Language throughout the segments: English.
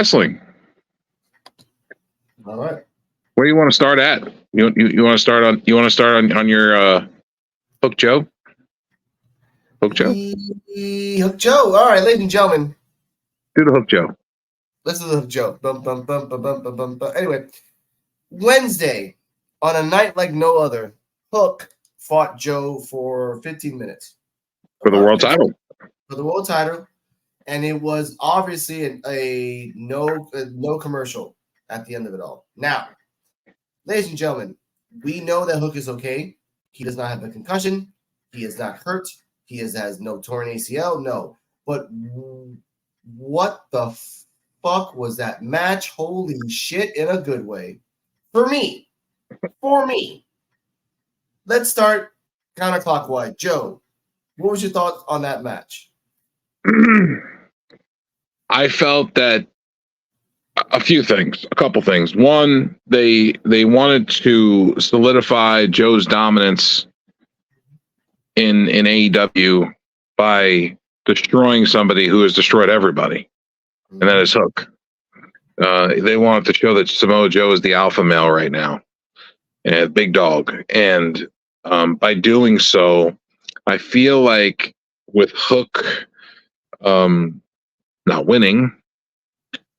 wrestling. All right. Where do you want to start at? You want to start on your Hook Joe? Hook Joe? Hook Joe. All right, ladies and gentlemen. Do the Hook Joe. Listen to the Hook Joe. Bum, bum, bum, bum, bum, bum, bum, bum. Anyway, Wednesday, on a night like no other, Hook fought Joe for 15 minutes. For the world title. For the world title. And it was obviously a no commercial at the end of it all. Now, ladies and gentlemen, we know that Hook is okay. He does not have a concussion. He is not hurt. He has no torn ACL. No. But what the fuck was that match? Holy shit, in a good way. For me. Let's start counterclockwise. Joe, what was your thoughts on that match? I felt that a couple things. One, they wanted to solidify Joe's dominance in AEW by destroying somebody who has destroyed everybody, and that is Hook. They wanted to show that Samoa Joe is the alpha male right now, and big dog. And by doing so, I feel like with Hook not winning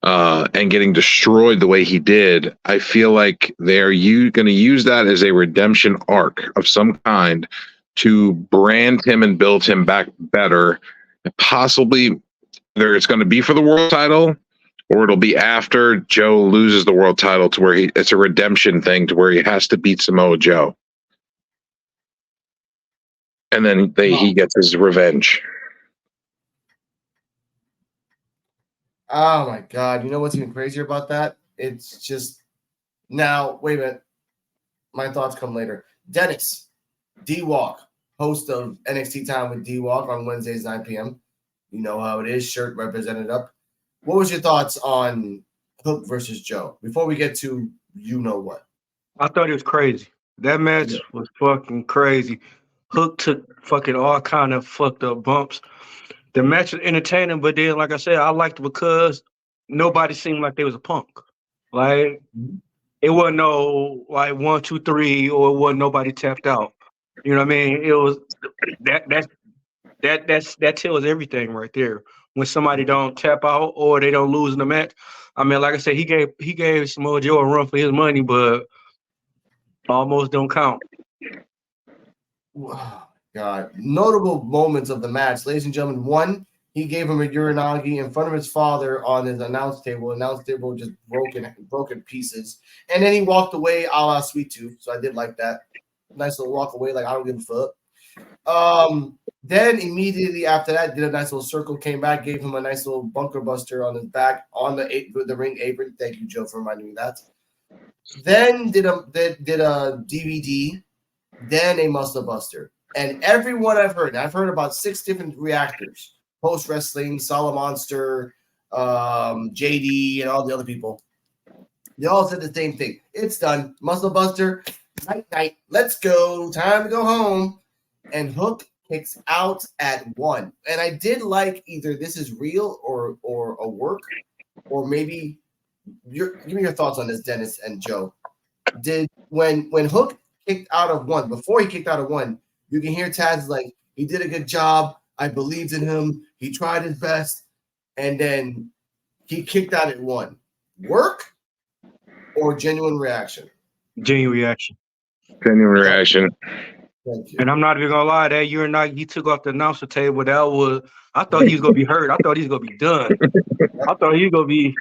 and getting destroyed the way he did, I feel like they're going to use that as a redemption arc of some kind to brand him and build him back better. Possibly either it's going to be for the world title or it'll be after Joe loses the world title to where it's a redemption thing to where he has to beat Samoa Joe. And then he gets his revenge. Oh my God. You know what's even crazier about that? It's just now, wait a minute. My thoughts come later. Dennis, D-Walk, host of NXT Time with D-Walk on Wednesdays, 9 p.m. You know how it is. Shirt represented up. What was your thoughts on Hook versus Joe? Before we get to you know what. I thought it was crazy. That match was fucking crazy. Hook took fucking all kind of fucked up bumps. The match was entertaining, but then, like I said, I liked it because nobody seemed like they was a punk. Like, it wasn't no, like, 1, 2, 3, or it wasn't nobody tapped out. You know what I mean? It was, that tells everything right there. When somebody don't tap out or they don't lose in the match. I mean, like I said, he gave Samoa Joe a run for his money, but almost don't count. God, notable moments of the match, ladies and gentlemen. One, he gave him a uranagi in front of his father on his announce table. Announce table just broken pieces, and then he walked away, a la Sweet Tooth. So I did like that. Nice little walk away, like I don't give a fuck. Then immediately after that, did a nice little circle, came back, gave him a nice little bunker buster on his back on the ring apron. Thank you, Joe, for reminding me of that. Then did a DVD, then a muscle buster. And everyone I've heard about 6 different reactors, post wrestling, Solid Monster, JD, and all the other people. They all said the same thing. It's done. Muscle buster, night. Let's go. Time to go home. And Hook kicks out at 1. And I did like either this is real or a work, or maybe give me your thoughts on this, Dennis and Joe. Did when Hook kicked out of 1, before he kicked out of 1, you can hear Taz like, he did a good job. I believed in him. He tried his best. And then he kicked out at 1. Work or genuine reaction? Genuine reaction. Genuine reaction. Thank you. And I'm not even going to lie, that urinal he took off the announcer table, I thought he was going to be hurt. I thought he was going to be done. I thought he was going to be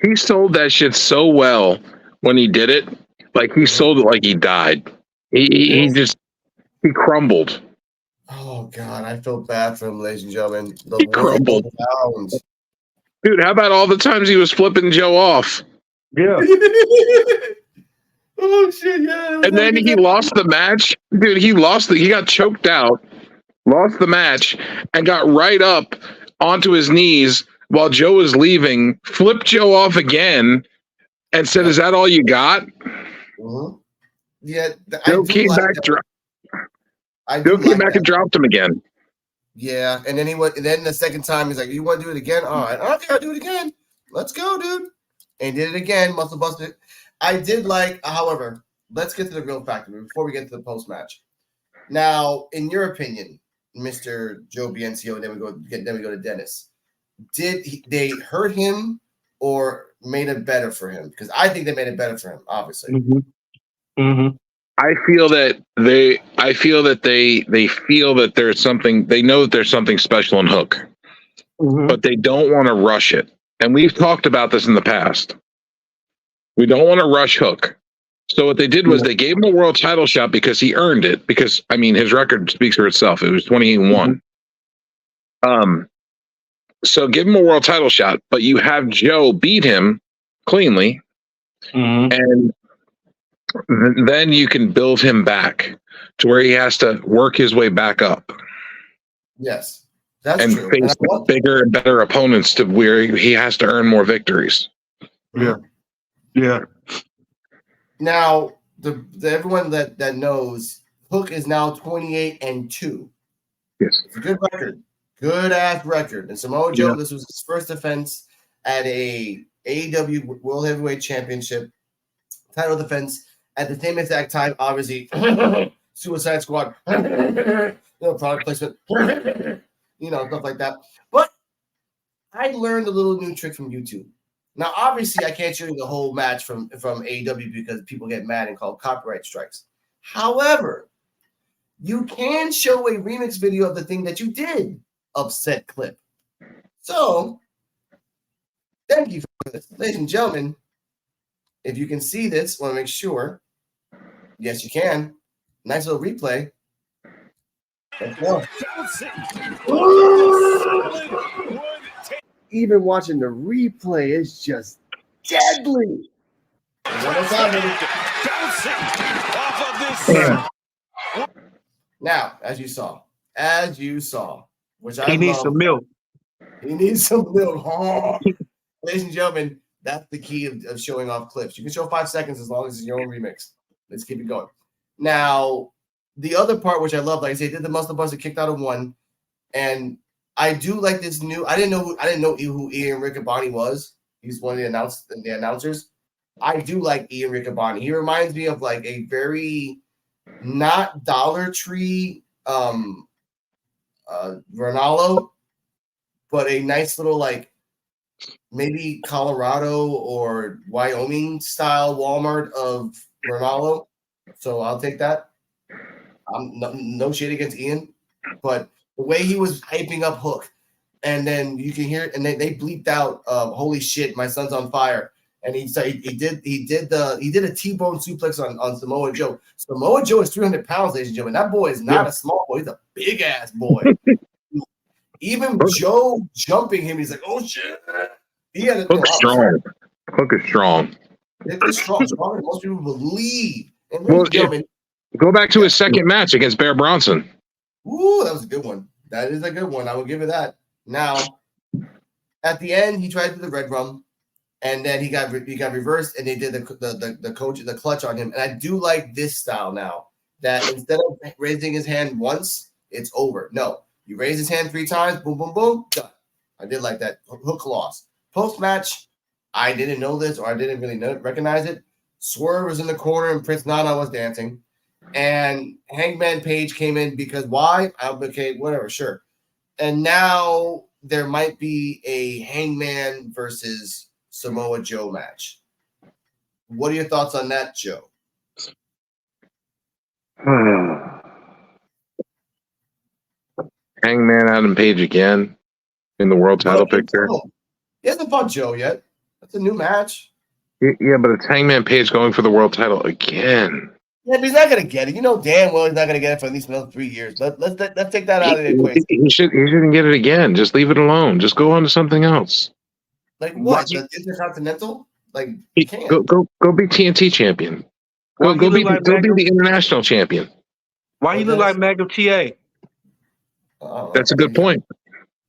he sold that shit so well when he did it. Like, he sold it like he died. He crumbled. Oh God, I feel bad for him, ladies and gentlemen. He crumbled. Dude, how about all the times he was flipping Joe off? Yeah. Oh shit, yeah. And then he lost the match. Dude, he got choked out, lost the match, and got right up onto his knees while Joe was leaving, flipped Joe off again, and said, "Is that all you got?" Mm-hmm. Yeah, Joe came back and dropped him again. Yeah, and then he went. And then the second time, he's like, "You want to do it again? All right, okay, I'll do it again. Let's go, dude." And he did it again. Muscle busted. I did like, however, let's get to the real factor before we get to the post match. Now, in your opinion, Mr. Joe Biancio, then we go to Dennis. They hurt him or made it better for him? Because I think they made it better for him, obviously. I feel that they feel that there's something, they know that there's something special in Hook, but they don't want to rush it. And we've talked about this in the past. We don't want to rush Hook. So what they did was they gave him a world title shot because he earned it. Because I mean, his record speaks for itself. It was 28-1. So give him a world title shot, but you have Joe beat him cleanly, and then you can build him back to where he has to work his way back up. Yes, that's and true. face bigger and better opponents to where he has to earn more victories. Yeah. Now, the everyone that knows, Hook is now 28-2. Yes, it's a good record, good ass record. And Samoa Joe, this was his first defense at a AEW World Heavyweight Championship title defense. At the same exact time, obviously, Suicide Squad, product placement, stuff like that. But I learned a little new trick from YouTube. Now, obviously, I can't show you the whole match from AEW because people get mad and call copyright strikes. However, you can show a remix video of the thing that you did of said clip. So, thank you for this. Ladies and gentlemen, if you can see this, I want to make sure. Yes, you can. Nice little replay. Let's go. Even watching the replay is just deadly. Now, as you saw, which I needs some milk. He needs some milk. Oh. Ladies and gentlemen, that's the key of showing off clips. You can show 5 seconds as long as it's your own remix. Let's keep it going. Now, the other part, which I love, like I say, did the muscle buster, kicked out of one, and I do like this new. I didn't know who Ian Riccaboni was. He's one of the announcers. I do like Ian Riccaboni. He reminds me of like a very not Dollar Tree Ronaldo, but a nice little like maybe Colorado or Wyoming style Walmart of Ronaldo. So I'll take that. No shade against Ian, but the way he was hyping up Hook, and then you can hear it, and they bleeped out, "Holy shit, my son's on fire!" And he did a T-bone suplex on Samoa Joe. Samoa Joe is 300 pounds, ladies and gentlemen. That boy is not a small boy; he's a big ass boy. Even Joe jumping him, he's like, "Oh shit!" Hook's strong. Hook is strong. It's strong, stronger than most people believe. And go back to his second match against Bear Bronson. Ooh, that was a good one. That is a good one. I will give it that. Now, at the end, he tried to do the red rum, and then he got reversed, and they did the clutch on him. And I do like this style now, that instead of raising his hand once, it's over. No, you raise his hand 3 times, boom, boom, boom, done. I did like that. Hook lost. Post match, I didn't know this, or I didn't really recognize it. Swerve was in the corner, and Prince Nana was dancing. And Hangman Page came in because why? Okay, whatever, sure. And now there might be a Hangman versus Samoa Joe match. What are your thoughts on that, Joe? Hangman Adam Page again in the world title picture. He hasn't fought Joe yet. That's a new match. Yeah, but it's Hangman Page going for the world title again. Yeah, but he's not gonna get it. You know damn well he's not gonna get it for at least another 3 years. Let's take that out of the equation. He shouldn't get it again. Just leave it alone. Just go on to something else. Like what? The Intercontinental? Like go be TNT champion. Go be the international champion. Why you look like Magnum TA? That's a good point.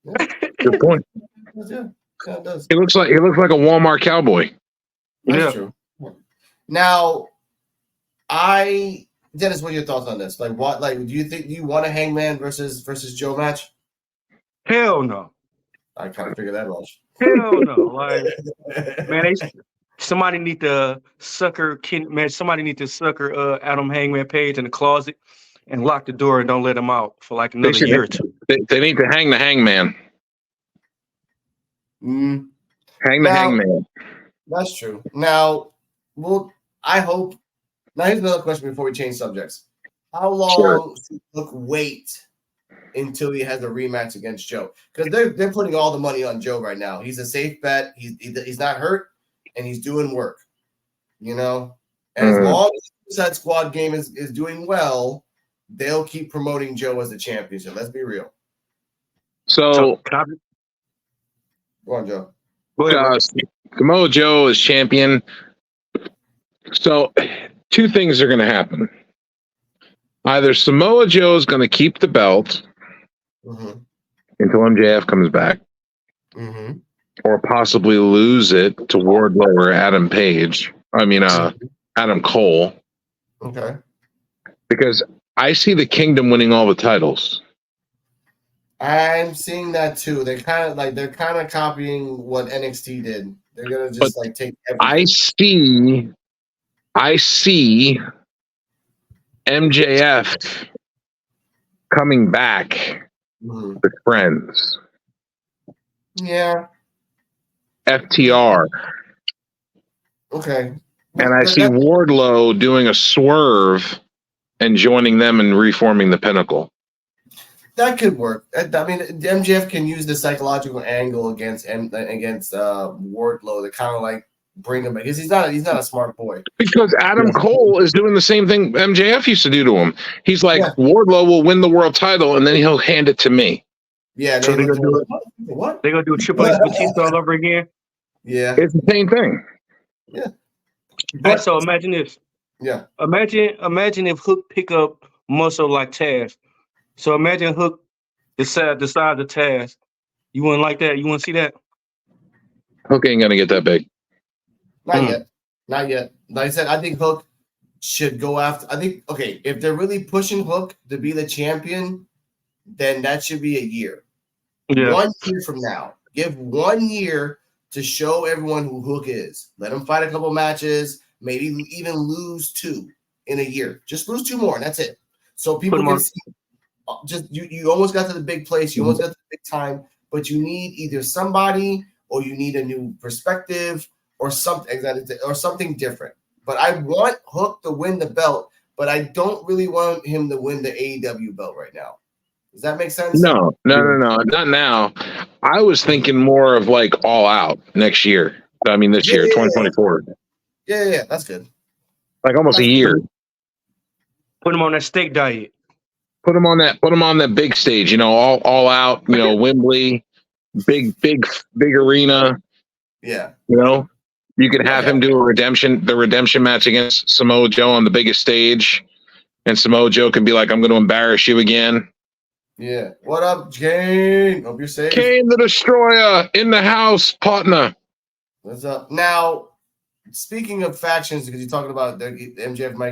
Yeah. Good point. Yeah, it does. He looks like a Walmart cowboy. That's true. Now, Dennis, what are your thoughts on this? Like, what? Like, do you think you want a Hangman versus Joe match? Hell no. I kind of figured that much. Hell no. Like, man, somebody need to sucker Adam Hangman Page in the closet and lock the door and don't let him out for like another year or two. They need to hang the hangman. Mm. Hang the hangman. That's true. Now, I hope. Now, here's another question before we change subjects. How long should Hook wait until he has a rematch against Joe? Because they're putting all the money on Joe right now. He's a safe bet. He's not hurt, and he's doing work. You know, and as long as the Suicide Squad game is doing well, they'll keep promoting Joe as the champion. So let's be real. So go on, Joe. Samoa Joe is champion. So two things are going to happen. Either Samoa Joe is going to keep the belt until MJF comes back, or possibly lose it to Wardlow or Adam Page. Adam Cole. Okay. Because I see the Kingdom winning all the titles. I'm seeing that too. They're kind of copying what NXT did. They're gonna just take everything. I see MJF coming back with friends. Yeah. FTR. Okay. And I see Wardlow doing a swerve and joining them and reforming the Pinnacle. That could work. I mean, MJF can use the psychological angle against Wardlow to kind of like bring him back, because he's not a smart boy. Because Adam Cole is doing the same thing MJF used to do to him. He's like, Wardlow will win the world title and then he'll hand it to me. Yeah. So they're gonna do what? They're gonna do a Triple H Batista all over again. Yeah. It's the same thing. Yeah. But so imagine this. Yeah. Imagine if Hook pick up muscle like Taz. So imagine Hook decide to Taz. You wouldn't like that? You wouldn't see that? Hook ain't gonna get that big. Not yet. Like I said, I think Hook should go after. I think if they're really pushing Hook to be the champion, then that should be a year. Yeah. 1 year from now, give 1 year to show everyone who Hook is. Let him fight a couple matches, maybe even lose 2 in a year. Just lose 2 more, and that's it. So people can see. Just you almost got to the big place. You almost got to the big time, but you need either somebody or you need a new perspective or something different. But I want Hook to win the belt, but I don't really want him to win the AEW belt right now. Does that make sense? No, not now. I was thinking more of like All Out next year. I mean, this year, 2024. Yeah, that's good. Like almost a year. Put him on that steak diet. Put him on that big stage, all out, Wembley, big arena. Yeah. You could have him do the redemption match against Samoa Joe on the biggest stage, and Samoa Joe can be like, I'm going to embarrass you again. Yeah. What up, Kane? Hope you're safe. Kane the Destroyer in the house, partner. What's up? Now, speaking of factions, because you're talking about the MJF might